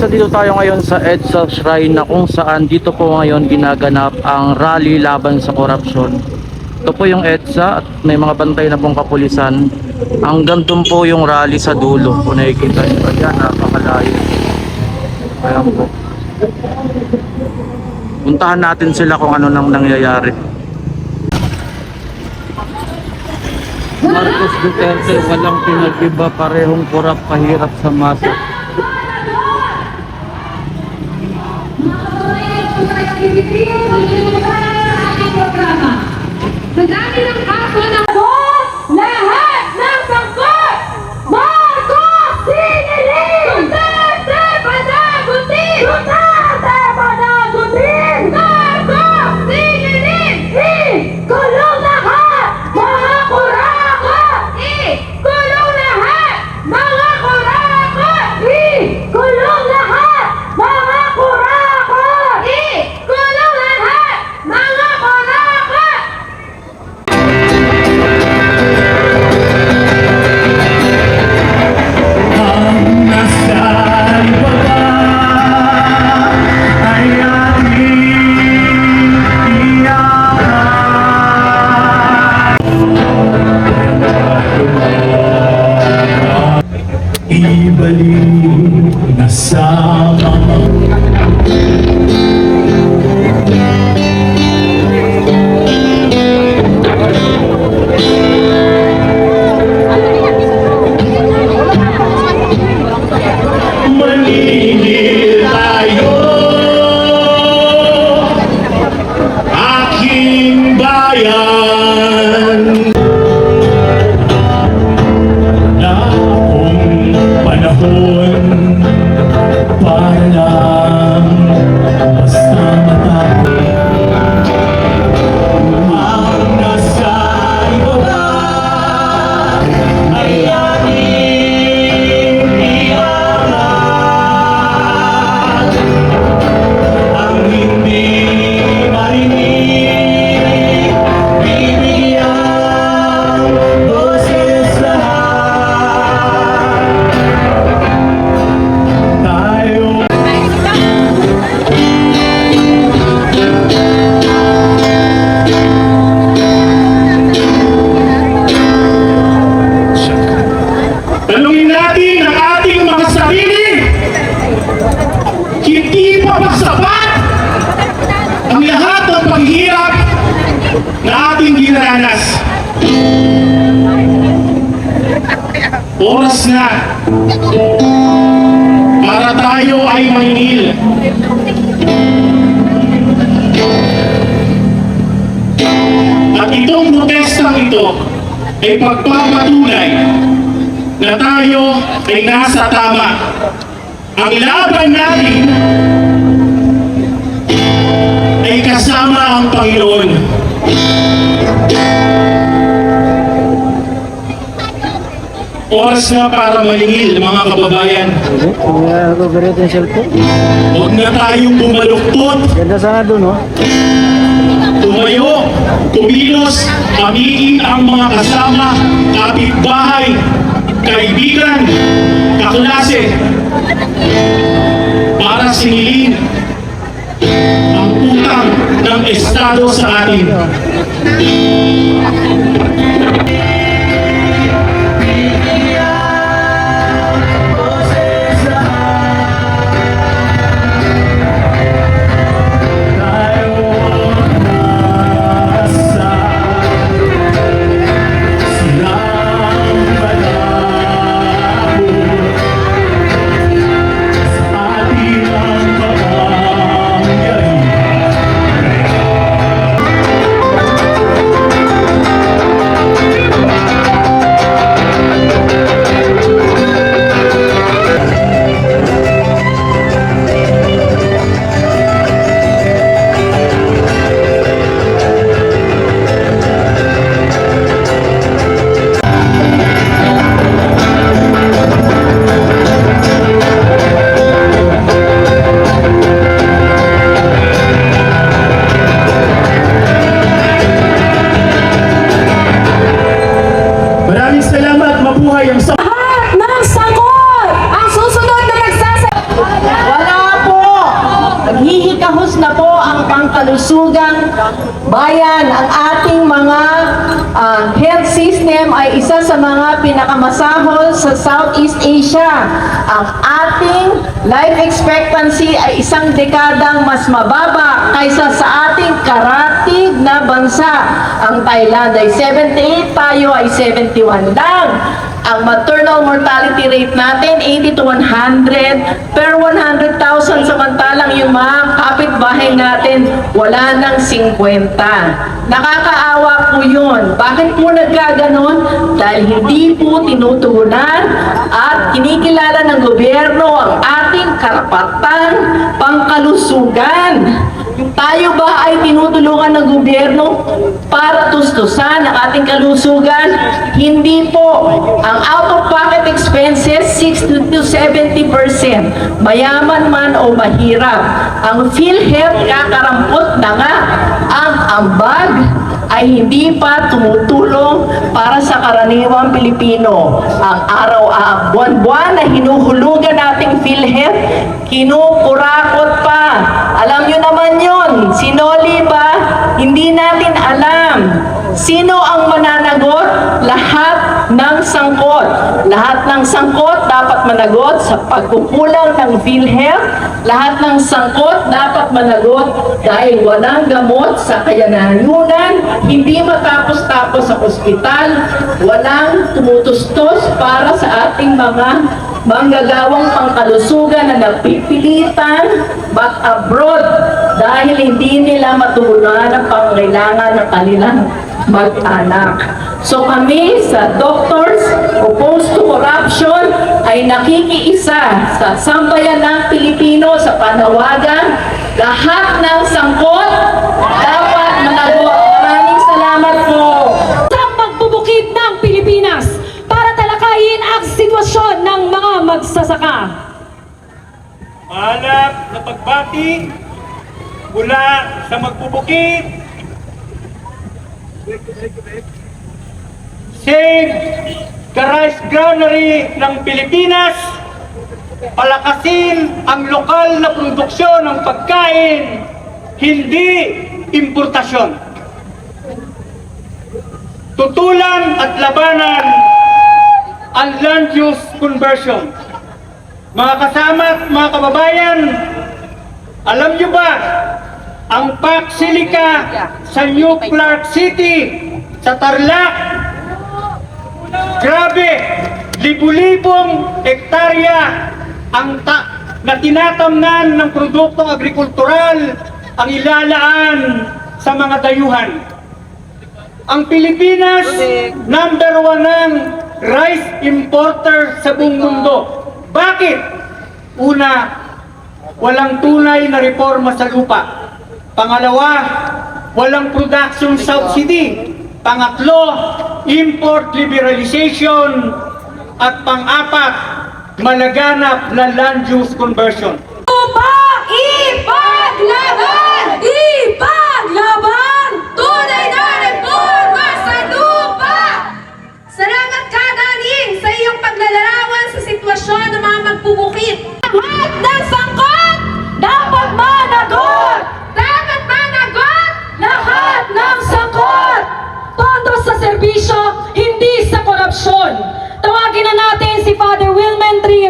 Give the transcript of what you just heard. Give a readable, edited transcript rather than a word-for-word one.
So dito tayo ngayon sa EDSA Shrine na kung saan dito po ngayon ginaganap ang rally laban sa korupsyon. Ito po yung EDSA at may mga bantay na pong kapulisan. Hanggang doon po yung rally sa dulo. Kung nakikita nyo pa dyan, napakalayo. Ayan po. Puntahan natin sila kung ano nang nangyayari. Marcos Duterte, walang pinag-iba, parehong kurap, pahirap sa masa. Sa dami ng kaso ng lahat ng sangkot! Marcos Siniling! Duterte panagutin! Duterte panagutin! Marcos Siniling! Ikulong lahat! Mga kurakot! Ikulong lahat! Mga kurakot! Ikulong lahat! Mga kurakot! Ikulong lahat! Mga kurakot! Ibalik na sa maningil tayo, aking bayan. Panahon para lang basta matapos ang nasa ibaba ay ating iangat, ang hindi marinig bibigyan boses lahat. Tanungin natin ang ating mga sarili, hindi pa ba sapat ang lahat ng paghihirap na ating dinaranas? Oras na para tayo ay maningil. At itong protestang ito ay pagpapatunay na tayo ay nasa tama. Ang laban natin ay kasama ang Panginoon. Oras na para maningil, mga kababayan. Huwag na tayong bumaluktot. Ganda sana doon, no? Tumayo, kumilos, pamigin ang mga kasama, kapitbahay, kaibigan, kaklase, para singilin ang utang ng Estado sa atin. Lahat ng sangkot! Ang susunod na kalusugang bayan. Ang ating mga health system ay isa sa mga pinakamasahol sa Southeast Asia. Ang ating life expectancy ay isang dekadang mas mababa kaysa sa ating karatig na bansa. Ang Thailand ay 78, tayo ay 71 lang. Ang maternal mortality rate natin, 80 to 100 per 100,000. Samantalang yung mga kapitbahay natin, wala nang 50. Nakakaawa po yun. Bakit po nagkaganon? Dahil hindi po tinutugunan at kinikilala ng gobyerno ang ating karapatang pangkalusugan. Tayo ba ay tinutulungan ng gobyerno para tustusan ang ating kalusugan? Hindi po. Ang out-of-pocket expenses, 60 to 70%. Mayaman man o mahirap. Ang PhilHealth kakarampot na nga. Ang ambag ay hindi pa tumutulong para sa karaniwang Pilipino. Ang buwan-buwan na hinuhulugan nating PhilHealth, kinukurakot pa. Alam nyo naman yun, sinoli ba? Hindi natin alam. Sino ang mananagot? Lahat ng sangkot. Lahat ng sangkot dapat managot sa pagkukulang ng PhilHealth. Lahat ng sangkot dapat managot dahil walang gamot sa kayanayunan, hindi matapos-tapos sa ospital, walang tumutustos para sa ating mga manggagawang pangkalusugan na nagpipilitan mag-abroad dahil hindi nila matugunan ang pangailangan ng kanilang mag-anak. So kami sa Doctors Opposed to Corruption ay nakikiisa sa sambayan ng Pilipino sa panawagan lahat ng sangkot dapat managot. Maraming salamat po. Sa pagbubukid ng Pilipinas para talakayin ang sitwasyon ng mga magsasaka. Mahalap na pagbati mula sa magbubukid. Save the Rice Granary ng Pilipinas. Palakasin ang lokal na produksyon ng pagkain, hindi importasyon. Tutulan at labanan ang land use conversion. Mga kasama at mga kababayan, alam niyo ba ang Pac Silica sa New Clark City, sa Tarlac? Grabe, libu-libong hektarya na tinatamnan ng produktong agrikultural ang ilalaan sa mga dayuhan. Ang Pilipinas, number 1 ng rice importer sa buong mundo. Bakit? Una, walang tunay na reforma sa lupa. Pangalawa, walang production subsidy. Pangatlo, import liberalization. At pang-apat, malaganap na land use conversion. Lupa, ipaglaban! Ipaglaban! Tunay na reforma sa lupa! Salamat ka, Dani, sa iyong paglalarawan sa sitwasyon ng mga magbubukid. Lahat ng sangkot dapat managot! Dapat managot! Lahat ng sangkot! Todos sa serbisyo, hindi sa korupsyon. Tawagin na natin si Father Wilman Tri